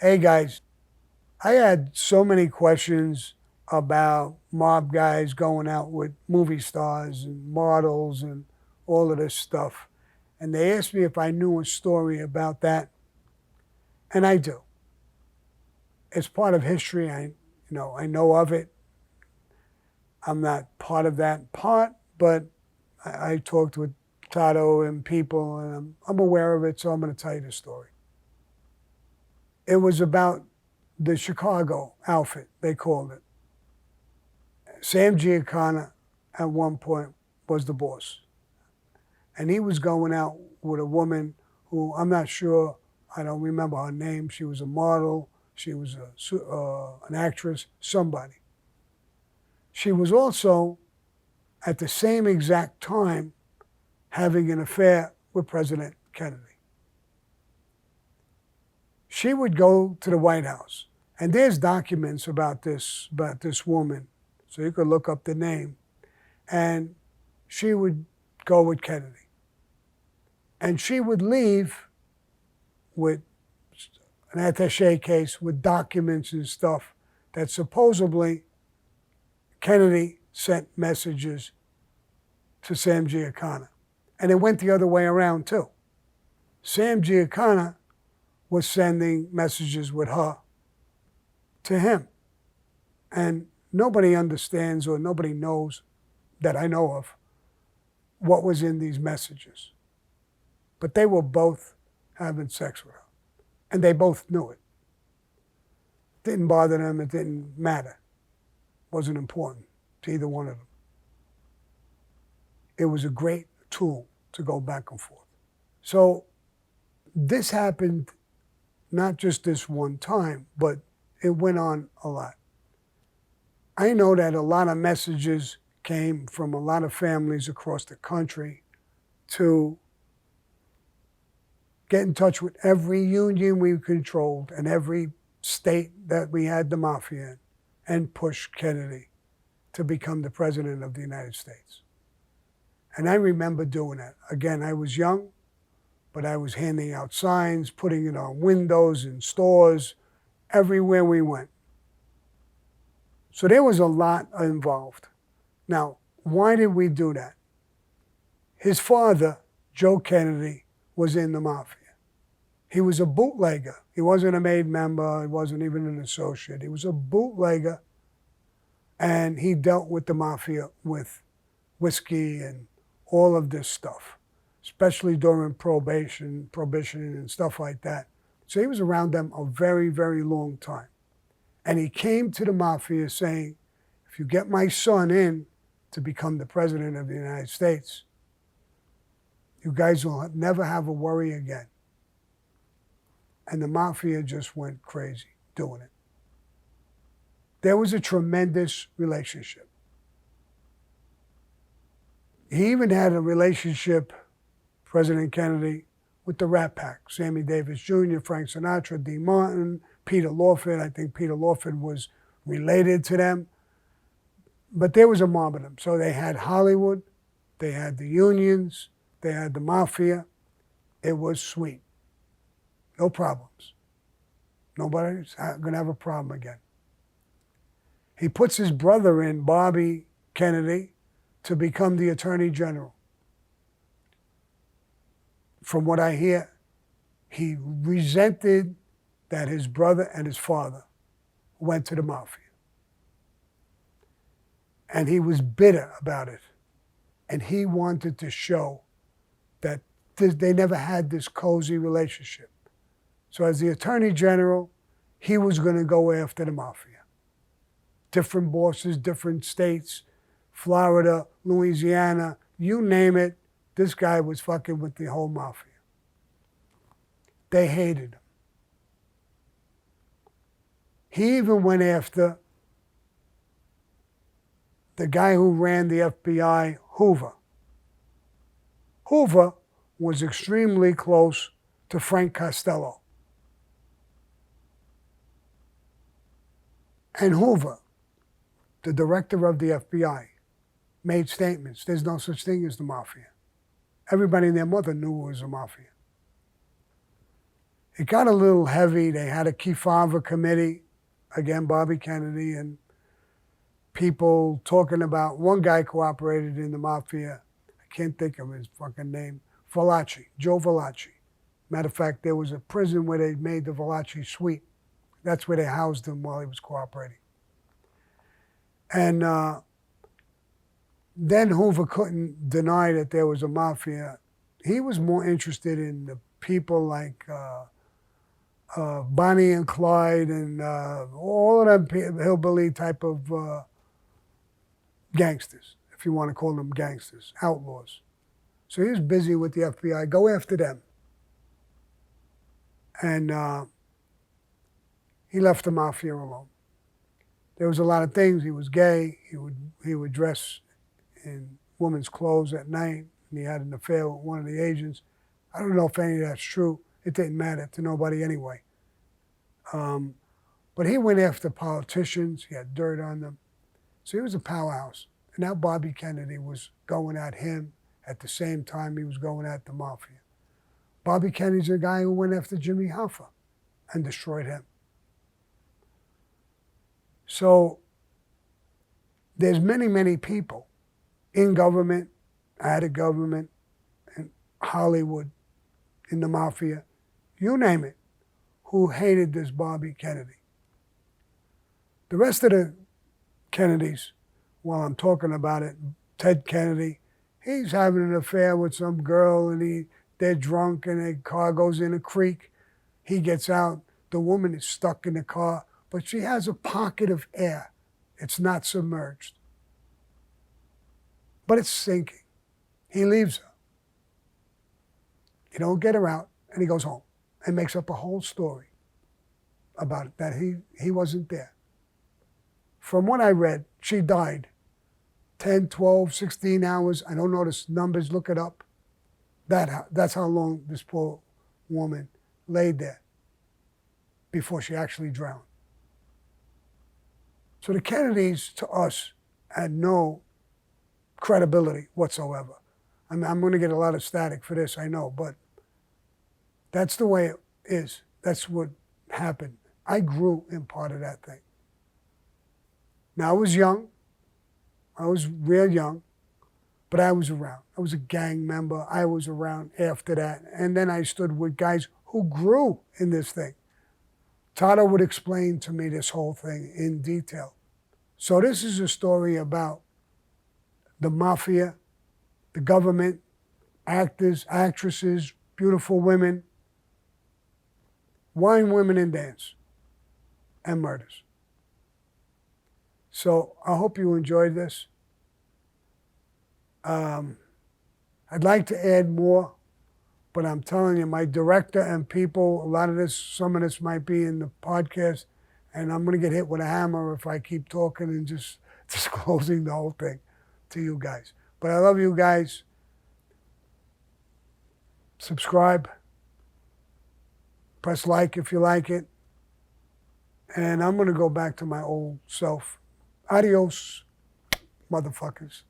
Hey guys, I had so many questions about mob guys going out with movie stars and models and all of this stuff. And they asked me if I knew a story about that. And I do. It's part of history. I know of it. I'm not part of that part, but I talked with Tato and people, and I'm aware of it, so I'm going to tell you the story. It was about the Chicago outfit, they called it. Sam Giancana at one point was the boss. And he was going out with a woman who I'm not sure, I don't remember her name. She was a model, she was an actress, somebody. She was also, at the same exact time, having an affair with President Kennedy. She would go to the White House, and there's documents about this woman, so you could look up the name, and she would go with Kennedy. And she would leave with an attaché case with documents and stuff that supposedly Kennedy sent messages to Sam Giancana. And it went the other way around too. Sam Giancana was sending messages with her to him. And nobody understands or nobody knows, that I know of, what was in these messages. But they were both having sex with her. And they both knew it. It didn't bother them, it didn't matter. It wasn't important to either one of them. It was a great tool to go back and forth. So this happened not just this one time, but it went on a lot. I know that a lot of messages came from a lot of families across the country to get in touch with every union we controlled and every state that we had the mafia in and push Kennedy to become the president of the United States. And I remember doing that. Again, I was young, but I was handing out signs, putting it on windows in stores, everywhere we went. So there was a lot involved. Now, why did we do that? His father, Joe Kennedy, was in the mafia. He was a bootlegger. He wasn't a made member. He wasn't even an associate. He was a bootlegger, and he dealt with the mafia with whiskey and all of this stuff, especially during prohibition and stuff like that. So he was around them a very, very long time. And he came to the mafia saying, if you get my son in to become the president of the United States, you guys will never have a worry again. And the mafia just went crazy doing it. There was a tremendous relationship. He even had a relationship, President Kennedy, with the Rat Pack, Sammy Davis Jr., Frank Sinatra, Dean Martin, Peter Lawford. I think Peter Lawford was related to them. But there was a mob of them. So they had Hollywood, they had the unions, they had the mafia. It was sweet. No problems. Nobody's going to have a problem again. He puts his brother in, Bobby Kennedy, to become the Attorney General. From what I hear, he resented that his brother and his father went to the mafia. And he was bitter about it. And he wanted to show that they never had this cozy relationship. So as the Attorney General, he was going to go after the mafia. Different bosses, different states, Florida, Louisiana, you name it, this guy was fucking with the whole mafia. They hated him. He even went after the guy who ran the FBI, Hoover. Hoover was extremely close to Frank Costello. And Hoover, the director of the FBI, made statements. There's no such thing as the mafia. Everybody and their mother knew it was a mafia. it got a little heavy. They had a Kefauver committee, again, Bobby Kennedy, and people talking about, one guy cooperated in the mafia. I can't think of his fucking name. Valachi, Joe Valachi. Matter of fact, there was a prison where they made the Valachi suite. That's where they housed him while he was cooperating. And then Hoover couldn't deny that there was a mafia. He was more interested in the people like Bonnie and Clyde and all of them hillbilly type of gangsters, if you want to call them gangsters, outlaws. So he was busy with the FBI. Go after them. And he left the mafia alone. There was a lot of things. He was gay. He would dress in women's clothes at night. And he had an affair with one of the agents. I don't know if any of that's true. It didn't matter to nobody anyway. But he went after politicians. He had dirt on them. So he was a powerhouse. And now Bobby Kennedy was going at him at the same time he was going at the mafia. Bobby Kennedy's a guy who went after Jimmy Hoffa and destroyed him. So there's many, many people in government, out of government, in Hollywood, in the mafia, you name it, who hated this Bobby Kennedy. The rest of the Kennedys, while I'm talking about it, Ted Kennedy, he's having an affair with some girl and they're drunk and a car goes in a creek. He gets out. The woman is stuck in the car, but she has a pocket of air. It's not submerged. But it's sinking. He leaves her. He don't get her out, and he goes home and makes up a whole story about it, that he wasn't there. From what I read, she died 10, 12, 16 hours. I don't know the numbers. Look it up. That's how long this poor woman laid there before she actually drowned. So the Kennedys, to us, had no credibility whatsoever. I mean, I'm going to get a lot of static for this, I know, but that's the way it is. That's what happened. I grew in part of that thing. Now, I was young. I was real young, but I was around. I was a gang member. I was around after that. And then I stood with guys who grew in this thing. Tata would explain to me this whole thing in detail. So this is a story about the mafia, the government, actors, actresses, beautiful women, wine, women, and dance, and murders. So I hope you enjoyed this. I'd like to add more, but I'm telling you, my director and people, a lot of this, some of this might be in the podcast, and I'm going to get hit with a hammer if I keep talking and just disclosing the whole thing to you guys. But I love you guys. Subscribe. Press like if you like it. And I'm going to go back to my old self. Adios, motherfuckers.